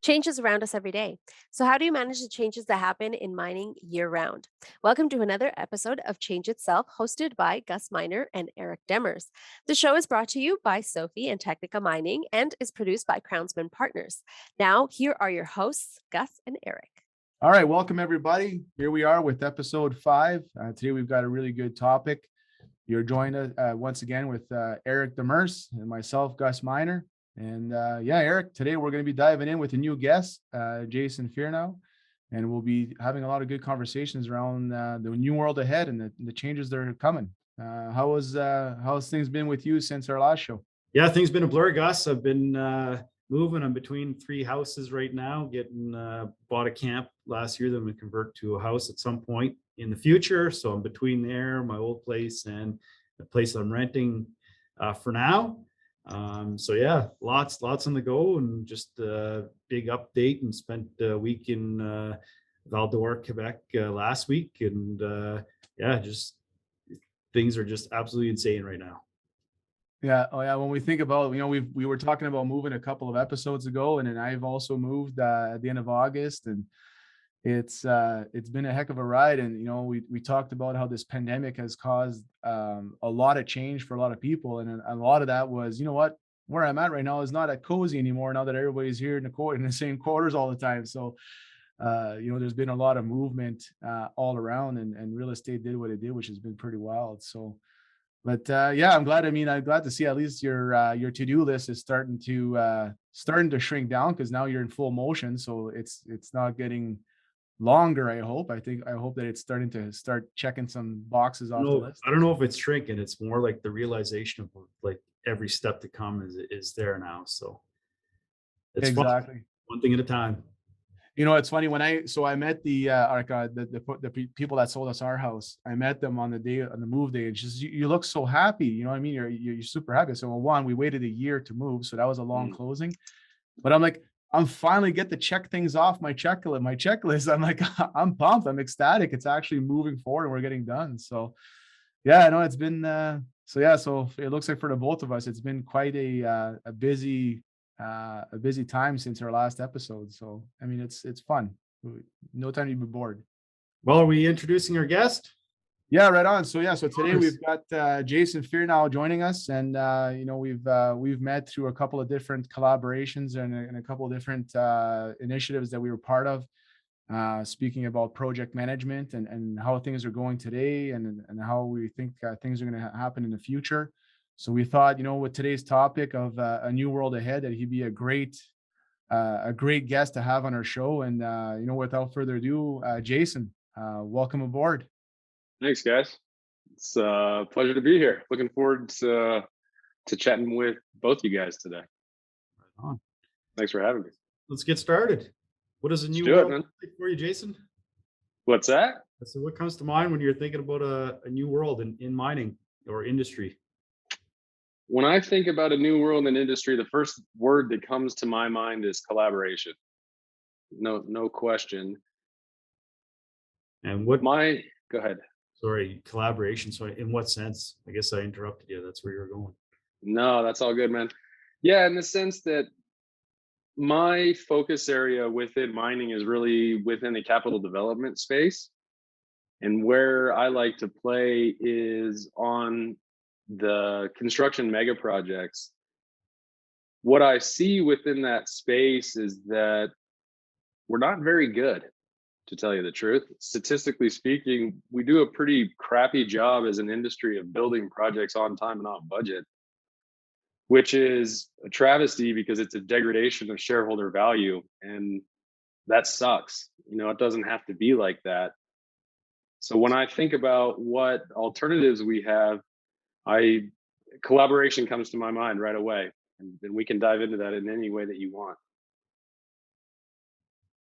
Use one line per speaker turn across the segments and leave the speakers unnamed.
Changes around us every day. So, how do you manage the changes that happen in mining year round? Welcome to another episode of Change Itself, hosted by Gus Miner and Eric Demers. The show is brought to you by Sofvie and Technica Mining and is produced by Crownsmen Partners. Now, here are your hosts, Gus and Eric.
All right, welcome everybody. Here we are with episode 5. Today we've got a really good topic. You're joined once again with Eric Demers and myself, Gus Miner. And Eric, today we're going to be diving in with a new guest, Jason Fearnow, and we'll be having a lot of good conversations around the new world ahead and the changes that are coming. How's things been with you since our last show?
Yeah, things been a blur, Gus. I've been moving. I'm between 3 houses right now, getting bought a camp last year, then we convert to a house at some point in the future. So I'm between there, my old place, and the place I'm renting for now. Lots on the go, and just a big update, and spent a week in Val d'Or, Quebec last week. And just things are just absolutely insane right now.
Yeah. Oh, yeah. When we think about, we were talking about moving a couple of episodes ago, and then I've also moved at the end of August, and it's been a heck of a ride. And we talked about how this pandemic has caused a lot of change for a lot of people, and a lot of that was, where I'm at right now is not that cozy anymore. Now that everybody's here in the same quarters all the time, so there's been a lot of movement all around, and real estate did what it did, which has been pretty wild. So. But I'm glad. I'm glad to see at least your to-do list is starting to shrink down, because now you're in full motion. So it's not getting longer. I hope that it's starting to checking some boxes off the list.
I don't know if it's shrinking. It's more like the realization of like every step to come is there now. So it's
exactly
fun. One thing at a time.
It's funny, when I met the people that sold us our house. I met them on the move day, and just you look so happy. You know what I mean? You're super happy. So, well, one, we waited a year to move, so that was a long closing. But I'm like, I'm finally get to check things off my checklist. I'm like, I'm pumped. I'm ecstatic. It's actually moving forward, and we're getting done. So, yeah, I know it's been so it looks like for the both of us, it's been quite a busy time since our last episode. So it's fun. No time to be bored.
Well, are we introducing our guest?
Yeah, right on. So today we've got Jason Fearnow joining us, and we've met through a couple of different collaborations and a couple of different initiatives that we were part of, speaking about project management and how things are going today, and how we think things are going to happen in the future. So we thought, with today's topic of a new world ahead, that he'd be a great guest to have on our show. And without further ado, Jason, welcome aboard.
Thanks, guys. It's a pleasure to be here. Looking forward to chatting with both you guys today.
Right on.
Thanks for having me.
Let's get started. What is a new world for you, Jason?
What's that?
So what comes to mind when you're thinking about a new world in mining or industry?
When I think about a new world in industry, the first word that comes to my mind is collaboration. No question.
And
go ahead.
Sorry, collaboration. So in what sense? I guess I interrupted you. That's where you're going.
No, that's all good, man. Yeah, in the sense that my focus area within mining is really within the capital development space. And where I like to play is on the construction mega projects. What I see within that space is that we're not very good, to tell you the truth. Statistically speaking, we do a pretty crappy job as an industry of building projects on time and on budget, which is a travesty because it's a degradation of shareholder value, and that sucks. It doesn't have to be like that. So when I think about what alternatives we have, collaboration comes to my mind right away, and we can dive into that in any way that you want.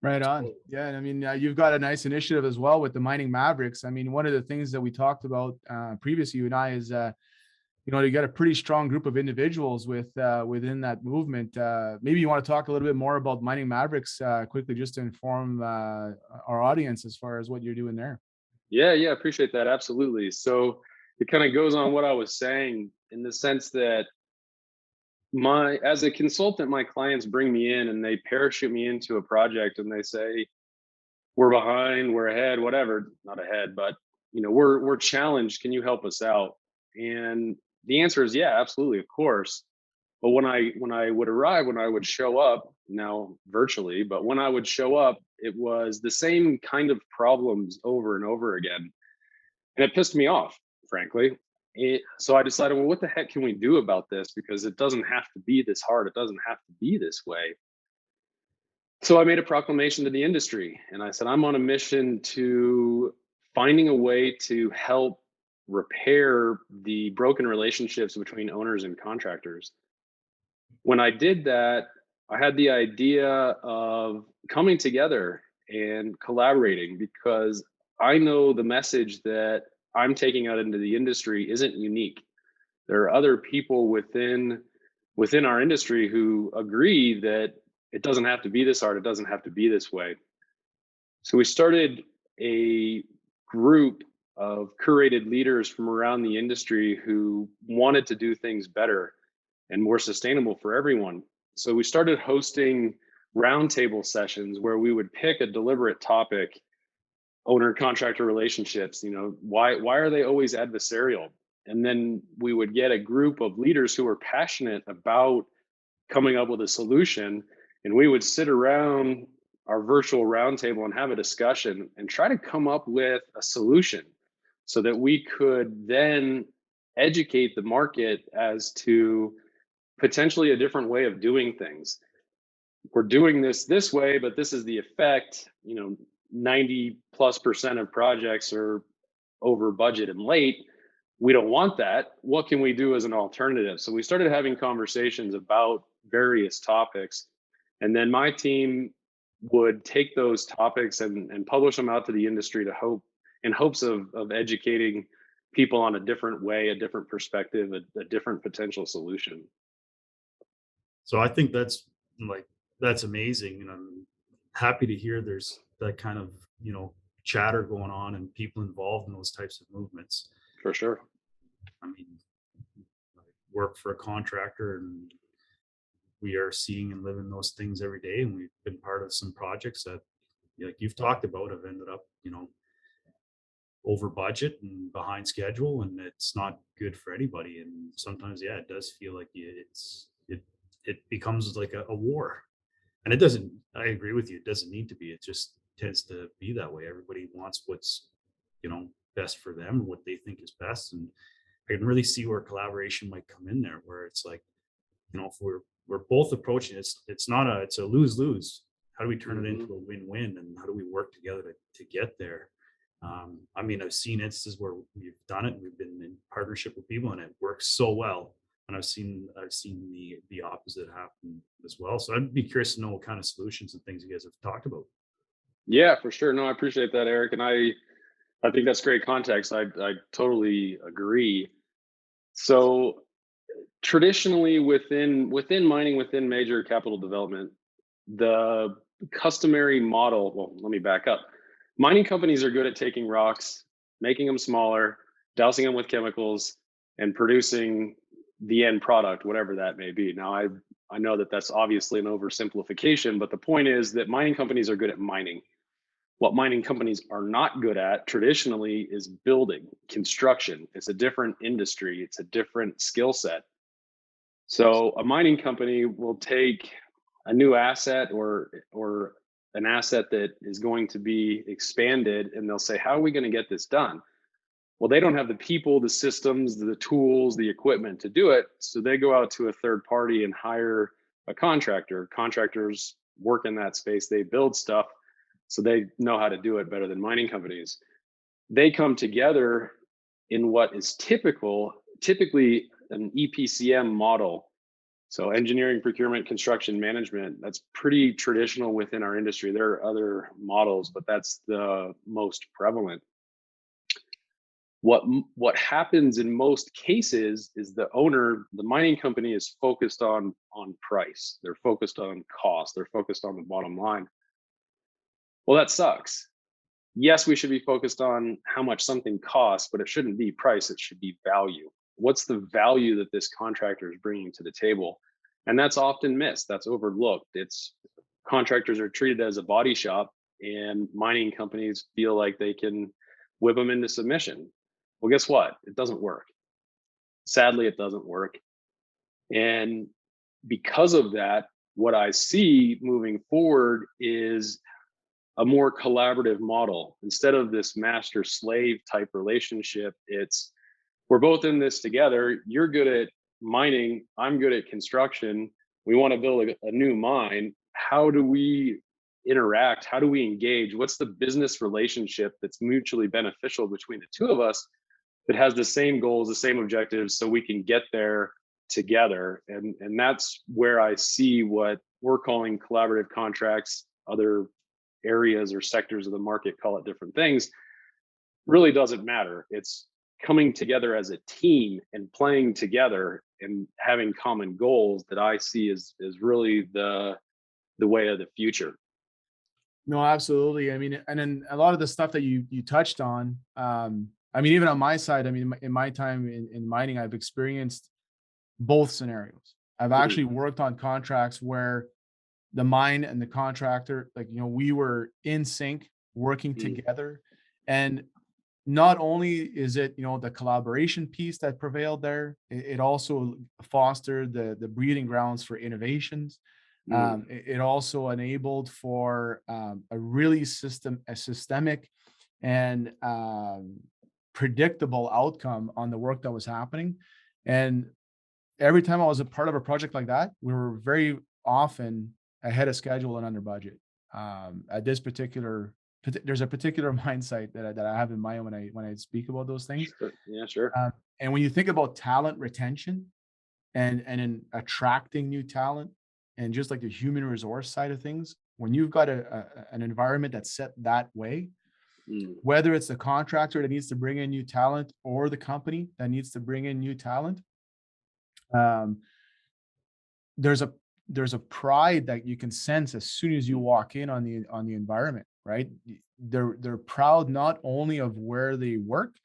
Right on. Yeah, and you've got a nice initiative as well with the Mining Mavericks. One of the things that we talked about previously, you and I, is you got a pretty strong group of individuals within that movement. Maybe you want to talk a little bit more about Mining Mavericks quickly, just to inform our audience as far as what you're doing there.
Yeah, appreciate that. Absolutely. So it kind of goes on what I was saying, in the sense that as a consultant, my clients bring me in and they parachute me into a project and they say, we're behind, we're ahead, whatever, not ahead, but we're challenged. Can you help us out? And the answer is yeah, absolutely, of course. But when I would show up, now virtually, but when I would show up, it was the same kind of problems over and over again. And it pissed me off, frankly. So I decided, well, what the heck can we do about this? Because it doesn't have to be this hard. It doesn't have to be this way. So I made a proclamation to the industry and I said, I'm on a mission to finding a way to help repair the broken relationships between owners and contractors. When I did that, I had the idea of coming together and collaborating because I know the message that I'm taking out into the industry isn't unique. There are other people within our industry who agree that it doesn't have to be this hard, it doesn't have to be this way. So we started a group of curated leaders from around the industry who wanted to do things better and more sustainable for everyone. So we started hosting roundtable sessions where we would pick a deliberate topic: owner contractor relationships. Why are they always adversarial? And then we would get a group of leaders who were passionate about coming up with a solution, and we would sit around our virtual roundtable and have a discussion and try to come up with a solution so that we could then educate the market as to potentially a different way of doing things. We're doing this way, but this is the effect. 90+% of projects are over budget and late. We don't want that. What can we do as an alternative? So we started having conversations about various topics, and then my team would take those topics and publish them out to the industry in hopes of educating people on a different way, a different perspective, a different potential solution.
So I think that's amazing, and I'm happy to hear there's that kind of chatter going on and people involved in those types of movements.
For sure.
I mean, I work for a contractor, and we are seeing and living those things every day. And we've been part of some projects that, like you've talked about, have ended up over budget and behind schedule, and it's not good for anybody. And sometimes, yeah, it does feel like it becomes like a war. And it doesn't, I agree with you, it doesn't need to be. It just tends to be that way. Everybody wants what's best for them, what they think is best. And I can really see where collaboration might come in there, where it's like, if we're both approaching it, it's a lose-lose. How do we turn it into a win-win, and how do we work together to get there? I mean, I've seen instances where we've done it and we've been in partnership with people and it works so well. And I've seen the opposite happen as well. So I'd be curious to know what kind of solutions and things you guys have talked about.
Yeah, for sure. No, I appreciate that, Eric. And I think that's great context. I totally agree. So traditionally within mining, within major capital development, the customary model, well, let me back up. Mining companies are good at taking rocks, making them smaller, dousing them with chemicals, and producing the end product, whatever that may be. Now, I know that that's obviously an oversimplification, but the point is that mining companies are good at mining. What mining companies are not good at traditionally is building, construction. It's a different industry. It's a different skill set. So a mining company will take a new asset or an asset that is going to be expanded, and they'll say, how are we going to get this done? Well, they don't have the people, the systems, the tools, the equipment to do it. So they go out to a third party and hire a contractor. Contractors work in that space. They build stuff, so they know how to do it better than mining companies. They come together in what is typically an EPCM model. So engineering, procurement, construction management, that's pretty traditional within our industry. There are other models, but that's the most prevalent. What happens in most cases is the owner, the mining company, is focused on price. They're focused on cost. They're focused on the bottom line. Well, that sucks. Yes, we should be focused on how much something costs, but it shouldn't be price. It should be value. What's the value that this contractor is bringing to the table? And that's often missed, that's overlooked. It's contractors are treated as a body shop, and mining companies feel like they can whip them into submission. Well, guess what? It doesn't work. Sadly, it doesn't work. And because of that, what I see moving forward is a more collaborative model. Instead of this master slave type relationship, it's we're both in this together. You're good at mining, I'm good at construction. We want to build a new mine. How do we interact? How do we engage? What's the business relationship that's mutually beneficial between the two of us that has the same goals, the same objectives, so we can get there together? And that's where I see what we're calling collaborative contracts. Other areas or sectors of the market call it different things. Really doesn't matter. It's coming together as a team and playing together and having common goals that I see is really the way of the future.
No, absolutely. I mean, and then a lot of the stuff that you touched on, I mean, even on my side, I mean, in my time in mining, I've experienced both scenarios. I've
Mhm.
actually worked on contracts where the mine and the contractor, like, we were in sync, working
Mm.
together. And not only is it, the collaboration piece that prevailed there, it also fostered the breeding grounds for innovations.
Mm.
It also enabled for a really systemic and predictable outcome on the work that was happening. And every time I was a part of a project like that, we were very often ahead of schedule and under budget. At this there's a particular mindset that I have in mind when I speak about those things.
Sure. Yeah, sure.
And when you think about talent retention and in attracting new talent and just like the human resource side of things, when you've got an environment that's set that way,
Mm.
whether it's the contractor that needs to bring in new talent or the company that needs to bring in new talent, um, there's a there's a pride that you can sense as soon as you walk in on the environment, right? They're proud not only of where they work,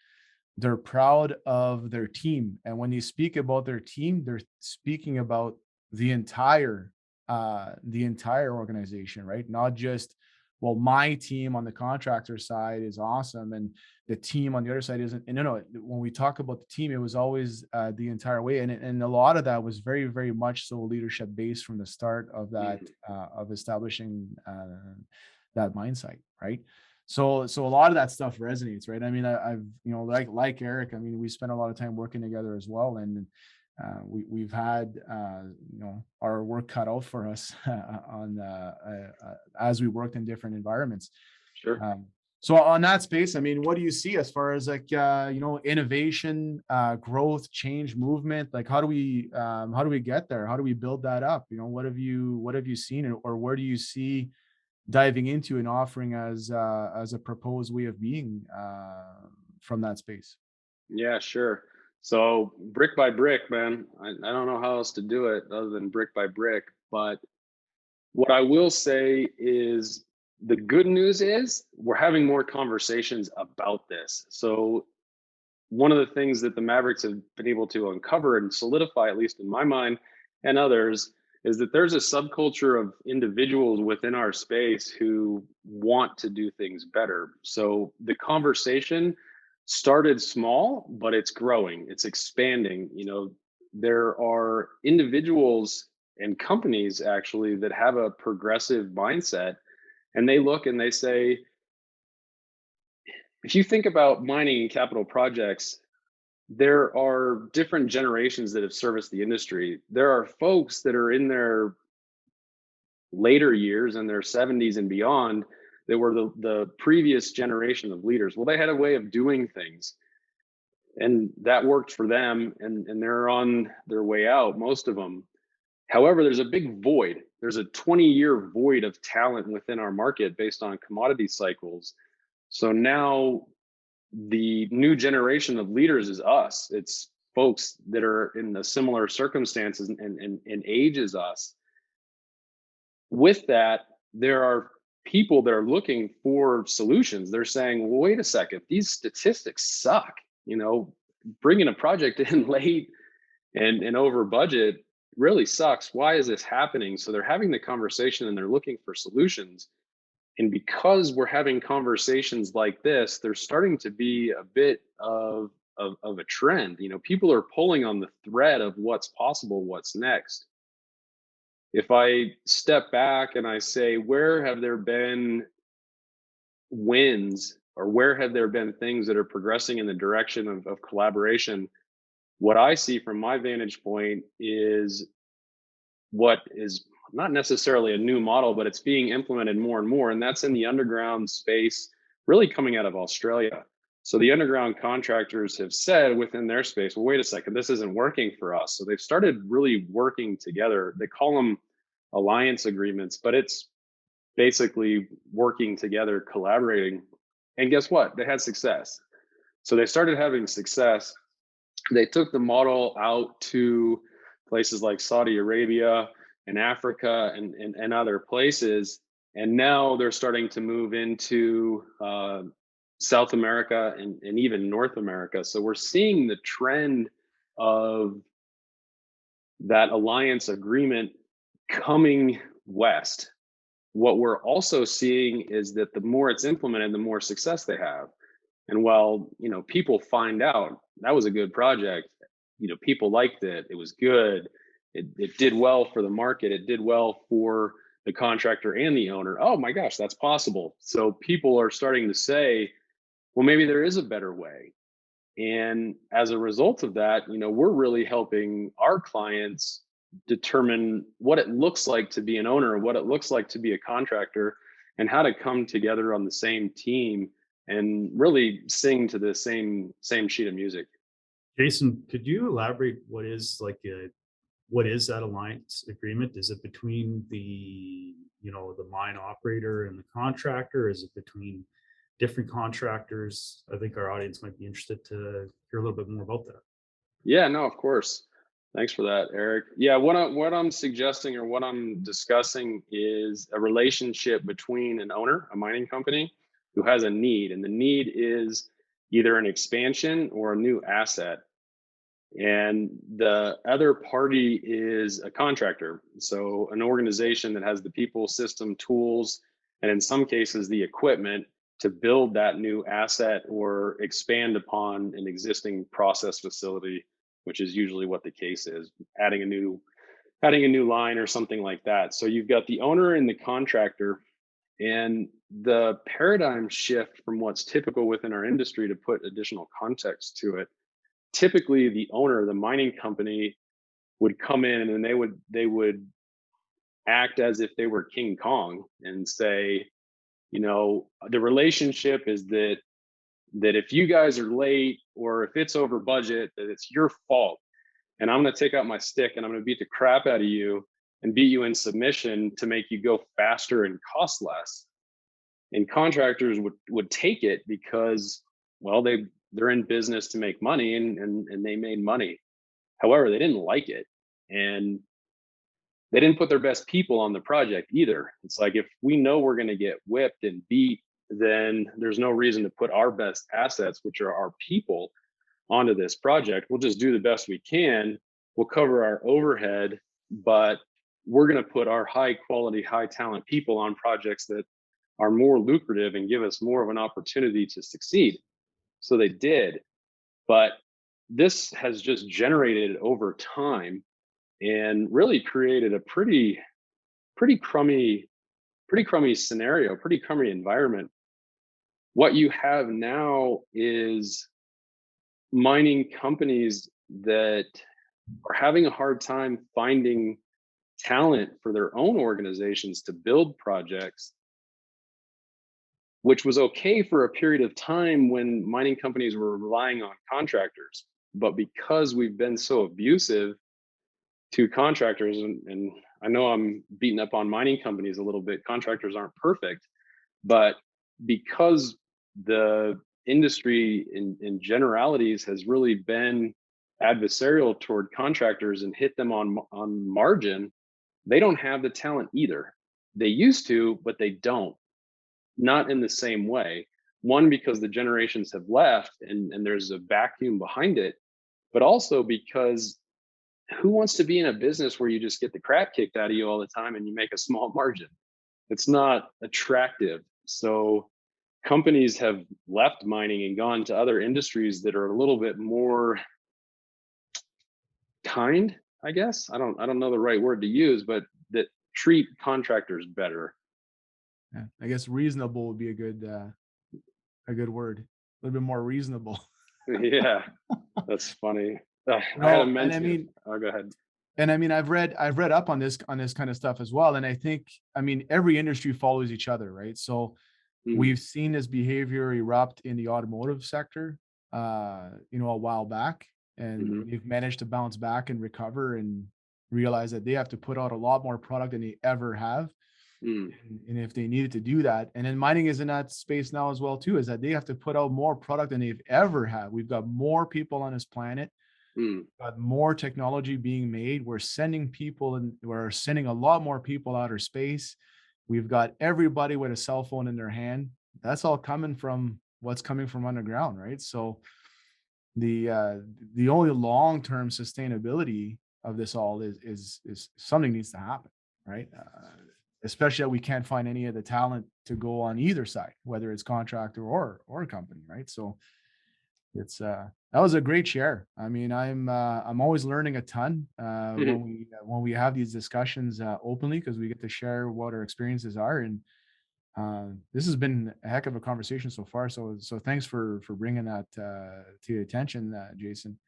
they're proud of their team. And when you speak about their team, they're speaking about the entire organization, right? Not just, well, my team on the contractor side is awesome and the team on the other side isn't. And no, when we talk about the team, it was always the entire way. And a lot of that was very, very much so leadership based from the start of that, of establishing that mindset, right? So a lot of that stuff resonates, right? I mean, I've, like Eric, I mean, we spent a lot of time working together as well. And we've had, our work cut out for us as we worked in different environments.
Sure.
So on that space, I mean, what do you see as far as like, innovation, growth, change, movement? Like, how do we get there? How do we build that up? What have you seen, or where do you see diving into and offering as a proposed way of being from that space?
Yeah, sure. So brick by brick, man. I don't know how else to do it other than brick by brick. But what I will say is the good news is we're having more conversations about this. So one of the things that the Mavericks have been able to uncover and solidify, at least in my mind and others, is that there's a subculture of individuals within our space who want to do things better. So the conversation started small, but it's growing, it's expanding. There are individuals and companies actually that have a progressive mindset, and they look and they say, if you think about mining and capital projects, there are different generations that have serviced the industry. There are folks that are in their later years, in their 70s and beyond, that were the previous generation of leaders. Well, they had a way of doing things, and that worked for them, and they're on their way out, most of them. However, there's a big void. There's a 20-year void of talent within our market based on commodity cycles. So now the new generation of leaders is us. It's folks that are in the similar circumstances and age as us. With that, there are people that are looking for solutions. They're saying, well, wait a second, these statistics suck. Bringing a project in late and over budget really sucks. Why is this happening? So they're having the conversation and they're looking for solutions. And because we're having conversations like this, there's starting to be a bit of a trend. You know, people are pulling on the thread of what's possible, what's next. If I step back and I say, where have there been wins, or where have there been things that are progressing in the direction of collaboration? What I see from my vantage point is what is not necessarily a new model, but it's being implemented more and more. And that's in the underground space, really coming out of Australia. So the underground contractors have said within their space, well, wait a second, this isn't working for us. So they've started really working together. They call them alliance agreements, but it's basically working together, collaborating. And guess what? They had success. So they started having success. They took the model out to places like Saudi Arabia and Africa and other places. And now they're starting to move into South America and even North America. So we're seeing the trend of that alliance agreement coming west. What we're also seeing is that the more it's implemented, the more success they have. And while, you know, people find out that was a good project, you know, people liked it, it was good, it did well for the market, it did well for the contractor and the owner. Oh my gosh, that's possible. So people are starting to say, well, maybe there is a better way. And as a result of that, you know, we're really helping our clients determine what it looks like to be an owner, what it looks like to be a contractor, and how to come together on the same team and really sing to the same sheet of music.
Jason, could you elaborate what is that alliance agreement? Is it between the mine operator and the contractor? Is it between different contractors? I think our audience might be interested to hear a little bit more about that.
Yeah, no, of course. Thanks for that, Eric. Yeah, what I'm suggesting or what I'm discussing is a relationship between an owner, a mining company, who has a need, and the need is either an expansion or a new asset. And the other party is a contractor. So an organization that has the people, system, tools, and in some cases, the equipment to build that new asset or expand upon an existing process facility, which is usually what the case is, adding a new line or something like that. So you've got the owner and the contractor, and the paradigm shift from what's typical within our industry, to put additional context to it. Typically the owner, the mining company, would come in and they would act as if they were King Kong and say, you know, the relationship is that if you guys are late or if it's over budget, that it's your fault. And I'm going to take out my stick and I'm going to beat the crap out of you and beat you in submission to make you go faster and cost less. And contractors would take it because, well, they're in business to make money and they made money. However, they didn't like it. And they didn't put their best people on the project either. It's like, if we know we're going to get whipped and beat, then there's no reason to put our best assets, which are our people, onto this project. We'll just do the best we can. We'll cover our overhead, but we're going to put our high quality, high talent people on projects that are more lucrative and give us more of an opportunity to succeed. So they did. But this has just generated over time and really created a pretty crummy scenario, pretty crummy environment. What you have now is mining companies that are having a hard time finding talent for their own organizations to build projects, which was okay for a period of time when mining companies were relying on contractors. But because we've been so abusive to contractors, and I know I'm beating up on mining companies a little bit, contractors aren't perfect, but because the industry in generalities has really been adversarial toward contractors and hit them on margin, they don't have the talent either. They used to, but they don't, not in the same way. One, because the generations have left and there's a vacuum behind it, but also because who wants to be in a business where you just get the crap kicked out of you all the time and you make a small margin? It's not attractive. So companies have left mining and gone to other industries that are a little bit more kind, I guess. I don't know the right word to use, but that treat contractors better.
Yeah, I guess reasonable would be a good word. A little bit more reasonable.
Yeah, that's funny. I had
No,
a
and I
mentor.
mean,
Oh, go ahead.
and I mean, I've read up on this kind of stuff as well. And I think, I mean, every industry follows each other, right? So
Mm,
we've seen this behavior erupt in the automotive sector, a while back, and
mhm,
they've managed to bounce back and recover and realize that they have to put out a lot more product than they ever have.
mm,
And if they needed to do that, and then mining is in that space now as well too, is that they have to put out more product than they've ever had. We've got more people on this planet,
mm,
got more technology being made. We're sending people and we're sending a lot more people outer space. We've got everybody with a cell phone in their hand. That's all coming from what's coming from underground, right? So the only long-term sustainability of this all is something needs to happen, right? Especially that we can't find any of the talent to go on either side, whether it's contractor or company, right? So it's that was a great share. I mean, I'm always learning a ton
mhm.
when we have these discussions openly, because we get to share what our experiences are. And this has been a heck of a conversation so far. So thanks for bringing that to your attention, Jason.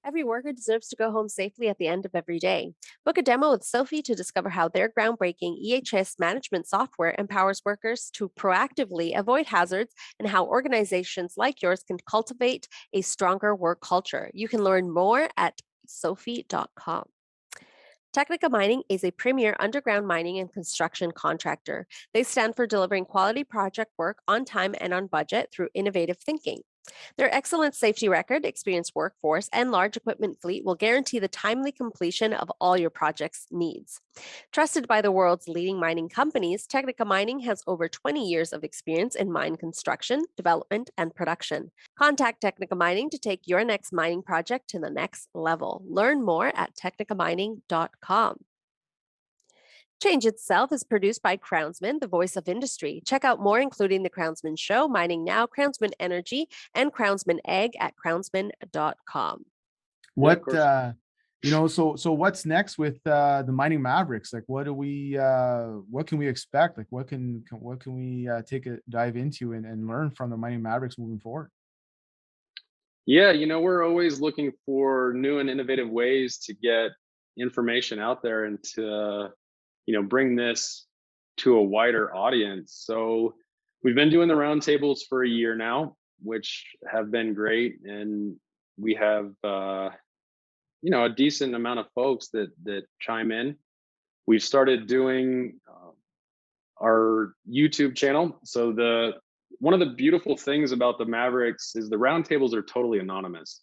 Every worker deserves to go home safely at the end of every day. Book a demo with Sofvie to discover how their groundbreaking EHS management software empowers workers to proactively avoid hazards and how organizations like yours can cultivate a stronger work culture. You can learn more at sofvie.com. Technica Mining is a premier underground mining and construction contractor. They stand for delivering quality project work on time and on budget through innovative thinking. Their excellent safety record, experienced workforce, and large equipment fleet will guarantee the timely completion of all your project's needs. Trusted by the world's leading mining companies, Technica Mining has over 20 years of experience in mine construction, development, and production. Contact Technica Mining to take your next mining project to the next level. Learn more at technicamining.com. Change Itself is produced by Crownsmen, the voice of industry. Check out more, including The Crownsman Show, Mining Now, Crownsman Energy, and Crownsman Egg at crownsman.com.
Yeah, of
What
course.
so what's next with the Mining Mavericks? Like, what can we expect? Like, what can we take a dive into and learn from the Mining Mavericks moving forward?
Yeah, we're always looking for new and innovative ways to get information out there and to, bring this to a wider audience. So we've been doing the roundtables for a year now, which have been great. And we have, a decent amount of folks that chime in. We've started doing our YouTube channel. So one of the beautiful things about the Mavericks is the roundtables are totally anonymous.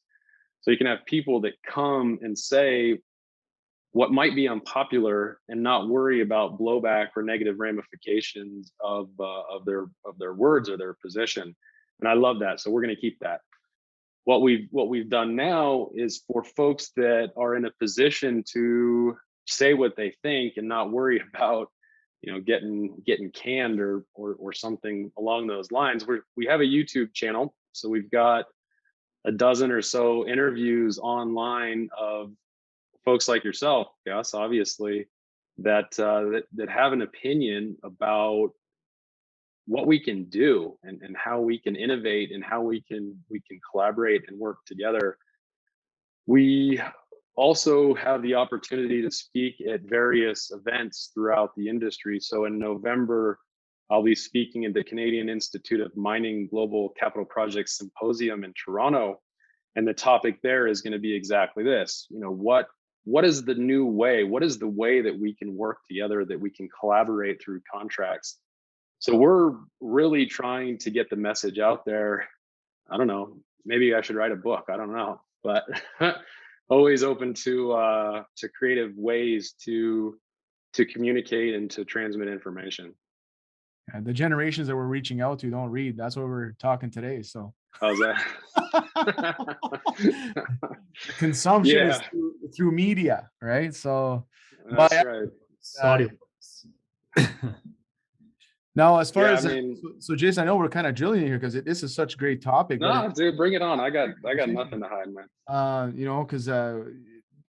So you can have people that come and say what might be unpopular and not worry about blowback or negative ramifications of their words or their position. And I love that. So we're going to keep that. What we've done now is for folks that are in a position to say what they think and not worry about getting canned or something along those lines. We have a YouTube channel, so we've got a dozen or so interviews online of folks like yourself, Gus, obviously, that have an opinion about what we can do and how we can innovate and how we can collaborate and work together. We also have the opportunity to speak at various events throughout the industry. So in November, I'll be speaking at the Canadian Institute of Mining Global Capital Projects Symposium in Toronto. And the topic there is going to be exactly this. What is the new way? What is the way that we can work together, that we can collaborate through contracts? So we're really trying to get the message out there. I don't know, maybe I should write a book. I don't know, but always open to creative ways to communicate and to transmit information.
The generations that we're reaching out to don't read. That's what we're talking today. So
How's that?
Consumption is
Yeah,
through media, right? So, but
that's right.
uh,
Saudi.
now as far
Yeah, I
as
mean,
so Jason, I know we're kind of drilling here because this is such a great topic, but
no, dude, bring it on. I got nothing to hide, man.
because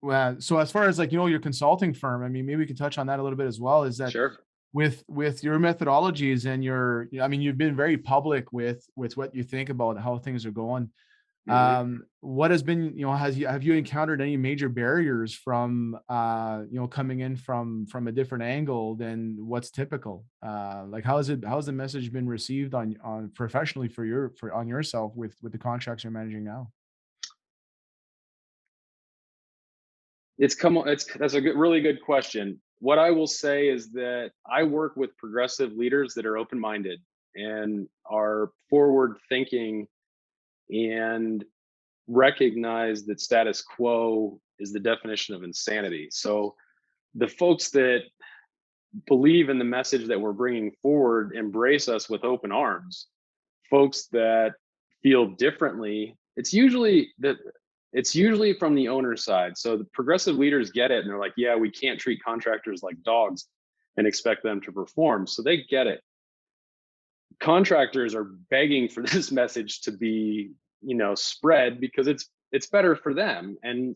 well, so as far as like your consulting firm, I mean, maybe we could touch on that a little bit as well. Is that
Sure.
with your methodologies and I mean, you've been very public with what you think about how things are going. What has been, have you encountered any major barriers from, coming in from a different angle than what's typical? Like how's the message been received on professionally on yourself with the contracts you're managing now?
That's a really good question. What I will say is that I work with progressive leaders that are open-minded and are forward thinking and recognize that status quo is the definition of insanity. So the folks that believe in the message that we're bringing forward embrace us with open arms. Folks that feel differently, it's usually from the owner side. So the progressive leaders get it and they're like, yeah, we can't treat contractors like dogs and expect them to perform. So they get it. Contractors are begging for this message to be, spread because it's better for them. And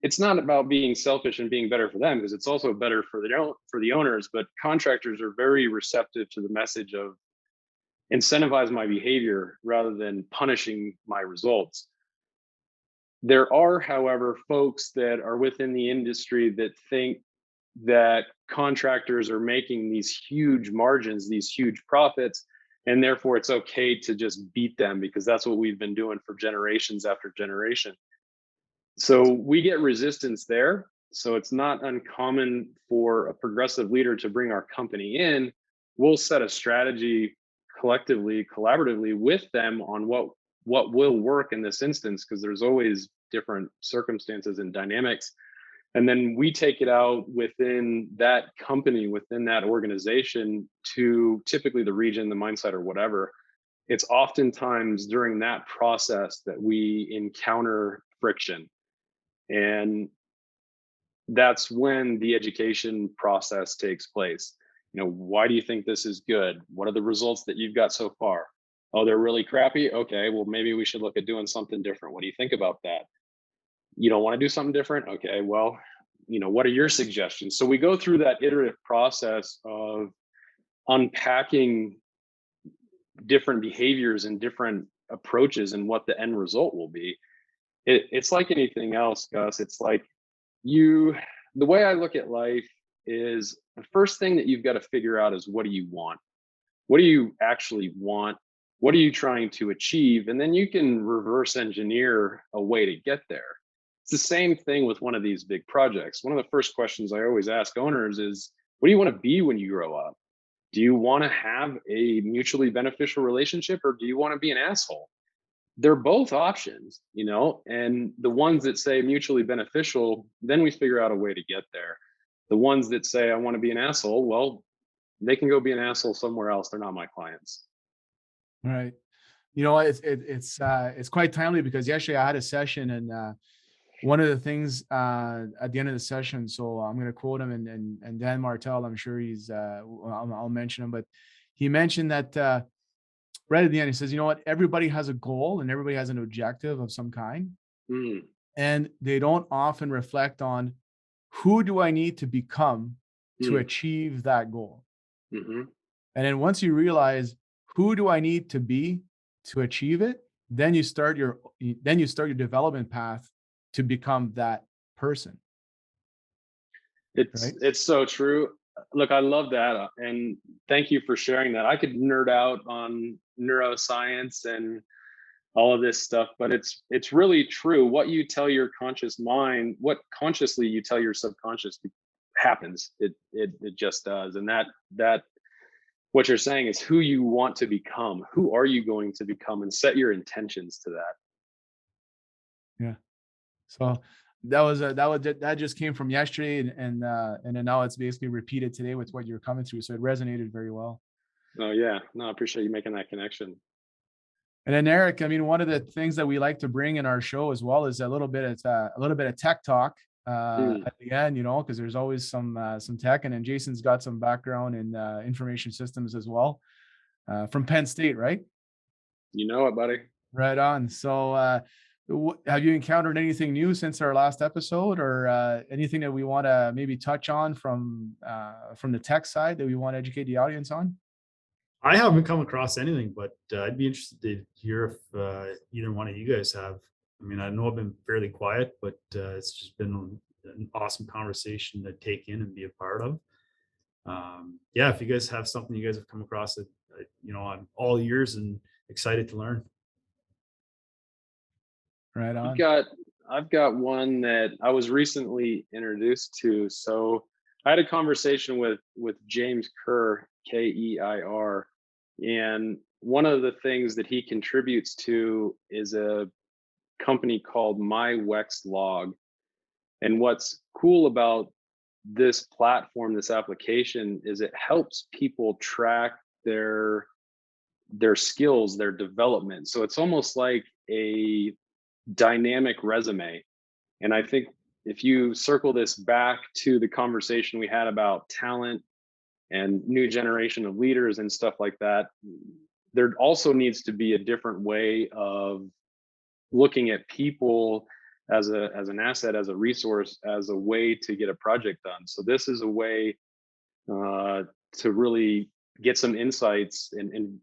it's not about being selfish and being better for them, because it's also better for the owners. But contractors are very receptive to the message of incentivize my behavior rather than punishing my results. There are, however, folks that are within the industry that think that contractors are making these huge margins, these huge profits, and therefore it's okay to just beat them because that's what we've been doing for generations after generation. So we get resistance there. So it's not uncommon for a progressive leader to bring our company in. We'll set a strategy collectively, collaboratively with them on what will work in this instance, because there's always different circumstances and dynamics. And then we take it out within that company, within that organization, to typically the region, the mine site, or whatever. It's oftentimes during that process that we encounter friction. And that's when the education process takes place. Why do you think this is good? What are the results that you've got so far? Oh, they're really crappy. Okay, well, maybe we should look at doing something different. What do you think about that? You don't want to do something different? Okay, well, what are your suggestions? So we go through that iterative process of unpacking different behaviors and different approaches and what the end result will be. It's like anything else, Gus. It's like the way I look at life is the first thing that you've got to figure out is, what do you want? What do you actually want? What are you trying to achieve? And then you can reverse engineer a way to get there. It's the same thing with one of these big projects. One of the first questions I always ask owners is, what do you want to be when you grow up? Do you want to have a mutually beneficial relationship, or do you want to be an asshole? They're both options, and the ones that say mutually beneficial, then we figure out a way to get there. The ones that say, I want to be an asshole, well, they can go be an asshole somewhere else. They're not my clients.
Right. It's quite timely because yesterday I had a session, and one of the things at the end of the session, so I'm going to quote him, and Dan Martel, I'm sure I'll mention him, but he mentioned that right at the end, he says, you know what, everybody has a goal and everybody has an objective of some kind. And they don't often reflect on, who do I need to become to achieve that goal? And then once you realize, who do I need to be to achieve it, then you start your development path to become that person.
It's so true. Look, I love that, and thank you for sharing that. I could nerd out on neuroscience and all of this stuff, but it's really true. What you tell your conscious mind, what consciously you tell your subconscious, happens. It just does. And that what you're saying is who you want to become. Who are you going to become? And set your intentions to that.
Yeah. So that just came from yesterday, and then now it's basically repeated today with what you're coming through. So it resonated very well.
Oh yeah, no, I appreciate you making that connection.
And then Eric, I mean, one of the things that we like to bring in our show as well is a little bit of tech talk
Mm,
at the end, because there's always some tech. And then Jason's got some background in information systems as well, from Penn State, right?
you know it, buddy.
Right on. So, have you encountered anything new since our last episode, or anything that we want to maybe touch on from the tech side that we want to educate the audience on?
I haven't come across anything, but I'd be interested to hear if either one of you guys have. I mean, I know I've been fairly quiet, but it's just been an awesome conversation to take in and be a part of. Yeah, if you guys have something you guys have come across that, I'm all ears and excited to learn.
Right
I've
on.
got I've got one that I was recently introduced to. So I had a conversation with James Kerr, Keir, and one of the things that he contributes to is a company called MyWexLog. And what's cool about this platform, this application, is it helps people track their skills, their development. So it's almost like a dynamic resume. And I think if you circle this back to the conversation we had about talent and new generation of leaders and stuff like that, there also needs to be a different way of looking at people as an asset, as a resource, as a way to get a project done. So this is a way to really get some insights and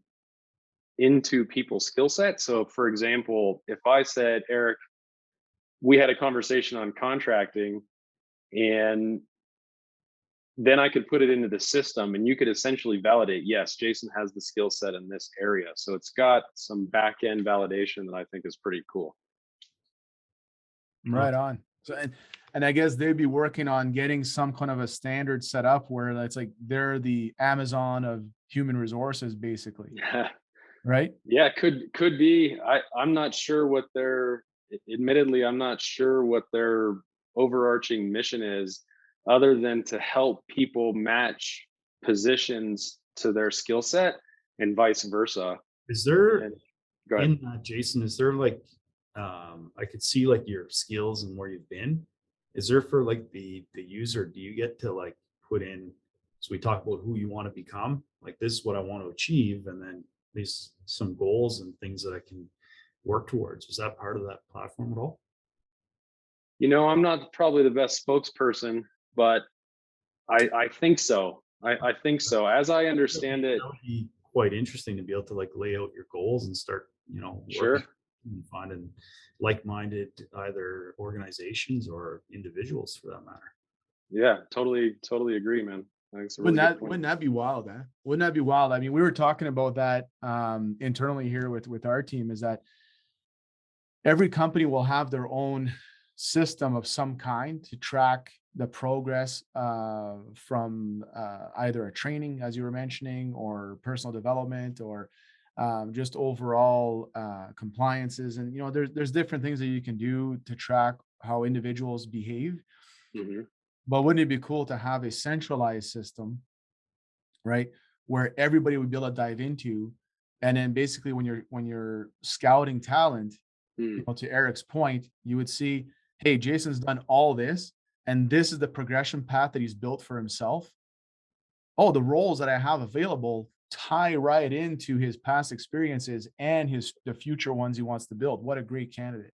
into people's skill set. So for example, if I said, Eric, we had a conversation on contracting, and then I could put it into the system and you could essentially validate, yes, Jason has the skill set in this area. So it's got some back end validation that I think is pretty cool.
Right on. So, and I guess they'd be working on getting some kind of a standard set up where it's like they're the Amazon of human resources, basically, right?
Yeah, could be. I'm not sure what their admittedly, I'm not sure what their overarching mission is, other than to help people match positions to their skill set and vice versa.
Is there
And go ahead.
in that, Jason, is there like I could see like your skills and where you've been. Is there for like the user, do you get to like put in, so we talk about who you want to become, like this is what I want to achieve, and then there's some goals and things that I can work towards. Is that part of that platform at all?
I'm not probably the best spokesperson, but I think so. I think so. As I understand it,
That would be quite interesting to be able to like lay out your goals and start,
sure.
working and finding like-minded either organizations or individuals for that matter.
Yeah, totally agree, man. I think it's a really good point.
Wouldn't that be wild, eh? Wouldn't that be wild? I mean, we were talking about that internally here with our team, is that every company will have their own system of some kind to track the progress from either a training, as you were mentioning, or personal development, or just overall compliances. And there's different things that you can do to track how individuals behave.
Mhm.
But wouldn't it be cool to have a centralized system, right, where everybody would be able to dive into, and then basically when you're scouting talent,
Mm,
to Eric's point, you would see, hey, Jason's done all this, and this is the progression path that he's built for himself. Oh, the roles that I have available tie right into his past experiences and the future ones he wants to build. What a great candidate,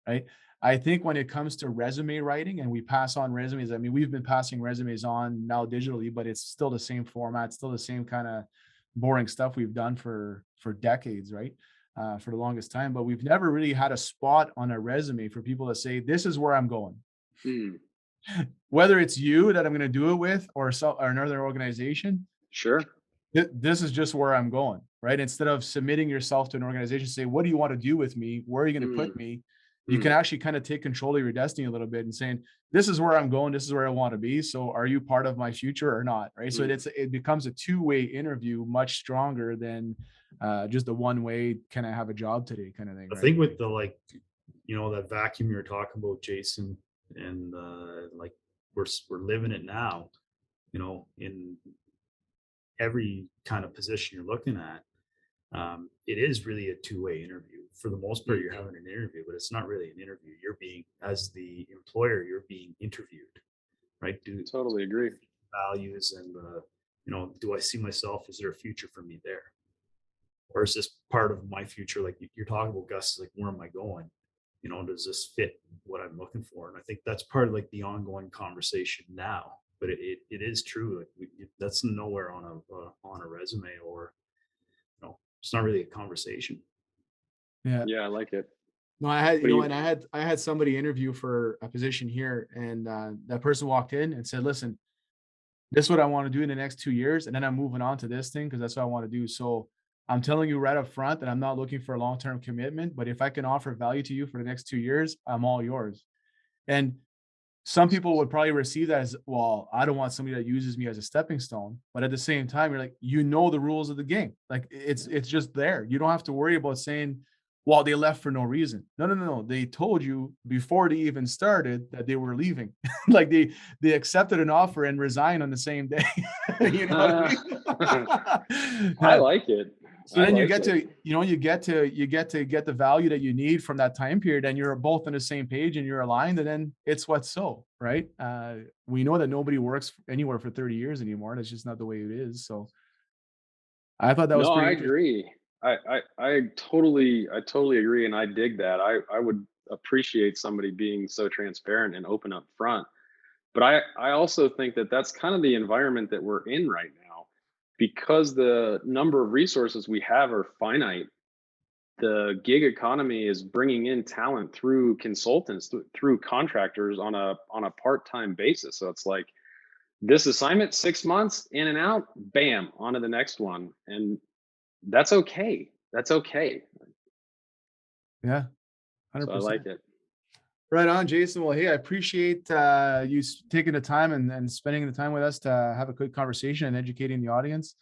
right? I think when it comes to resume writing, and we pass on resumes, I mean, we've been passing resumes on now digitally, but it's still the same format, still the same kind of boring stuff we've done for decades, right? For the longest time, but we've never really had a spot on a resume for people to say, this is where I'm going.
mm,
Whether it's you that I'm going to do it with, or another organization,
sure.
this is just where I'm going, right? Instead of submitting yourself to an organization, say, what do you want to do with me? Where are you going to
Mm,
put me? You can actually kind of take control of your destiny a little bit and saying, this is where I'm going. This is where I want to be. So are you part of my future or not? Right. So it becomes a two-way interview, much stronger than just a one-way, can I have a job today kind of thing.
I
Right?
think with the like, that vacuum you were talking about, Jason, and like we're living it now, in every kind of position you're looking at. it is really a two-way interview. For the most part, you're having an interview, but it's not really an interview. You're being, as the employer, you're being interviewed, right?
Totally agree.
Values and, do I see myself? Is there a future for me there? Or is this part of my future? Like you're talking about, Gus, like, where am I going? Does this fit what I'm looking for? And I think that's part of like the ongoing conversation now. But it is true. Like that's nowhere on a resume, or it's not really a conversation.
Yeah.
Yeah, I like it.
No, I had,
What do you-
and I had somebody interview for a position here, and that person walked in and said, listen, this is what I want to do in the next 2 years. And then I'm moving on to this thing because that's what I want to do. So I'm telling you right up front that I'm not looking for a long-term commitment, but if I can offer value to you for the next 2 years, I'm all yours. And some people would probably receive that as, well, I don't want somebody that uses me as a stepping stone. But at the same time, you're like, the rules of the game. Like it's just there. You don't have to worry about saying, well, they left for no reason. No. They told you before they even started that they were leaving. Like they accepted an offer and resigned on the same day. You know what I mean?
I like it.
So then you get
it.
to get the value that you need from that time period, and you're both on the same page and you're aligned, and then it's what's so, right? We know that nobody works anywhere for 30 years anymore. That's just not the way it is. So I thought that was
No,
pretty
I
interesting.
agree. I totally agree, and I dig that. I would appreciate somebody being so transparent and open up front. But I also think that that's kind of the environment that we're in right now, because the number of resources we have are finite. The gig economy is bringing in talent through consultants, through contractors on a part-time basis. So it's like, this assignment, 6 months in and out, bam, on to the next one. And that's okay. That's okay.
Yeah,
So I
100%.
like it.
Right on, Jason. Well, hey, I appreciate you taking the time and spending the time with us to have a good conversation and educating the audience.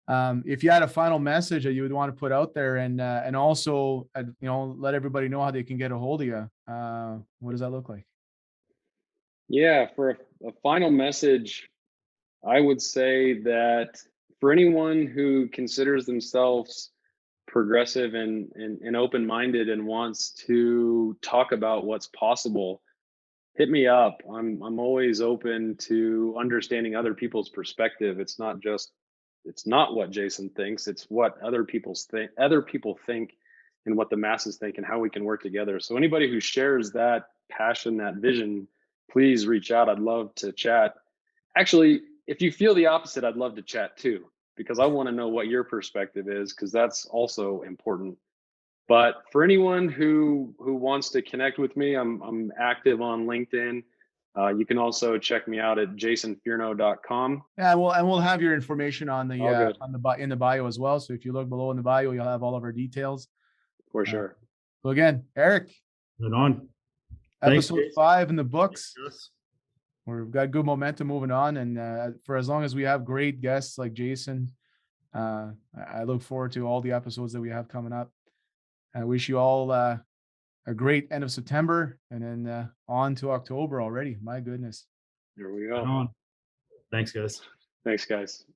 If you had a final message that you would want to put out there, and also let everybody know how they can get a hold of you, what does that look like?
Yeah, for a final message, I would say that for anyone who considers themselves progressive and open-minded and wants to talk about what's possible, hit me up. I'm always open to understanding other people's perspective. It's not what Jason thinks, it's what other people think and what the masses think and how we can work together. So anybody who shares that passion, that vision, please reach out. I'd love to chat. Actually, if you feel the opposite, I'd love to chat too, because I want to know what your perspective is, because that's also important. But for anyone who wants to connect with me, I'm active on LinkedIn. You can also check me out at jasonfearnow.com.
Yeah, we'll have your information on
All good.
in the bio as well. So if you look below in the bio, you'll have all of our details.
For sure.
So again, Eric,
Right on. Thanks,
episode
Jason.
5 in the books.
Yes.
We've got good momentum moving on, and for as long as we have great guests like Jason, I look forward to all the episodes that we have coming up. I wish you all a great end of September, and then on to October already. My goodness.
Here we
Right
go.
on. Thanks, guys.
Thanks, guys.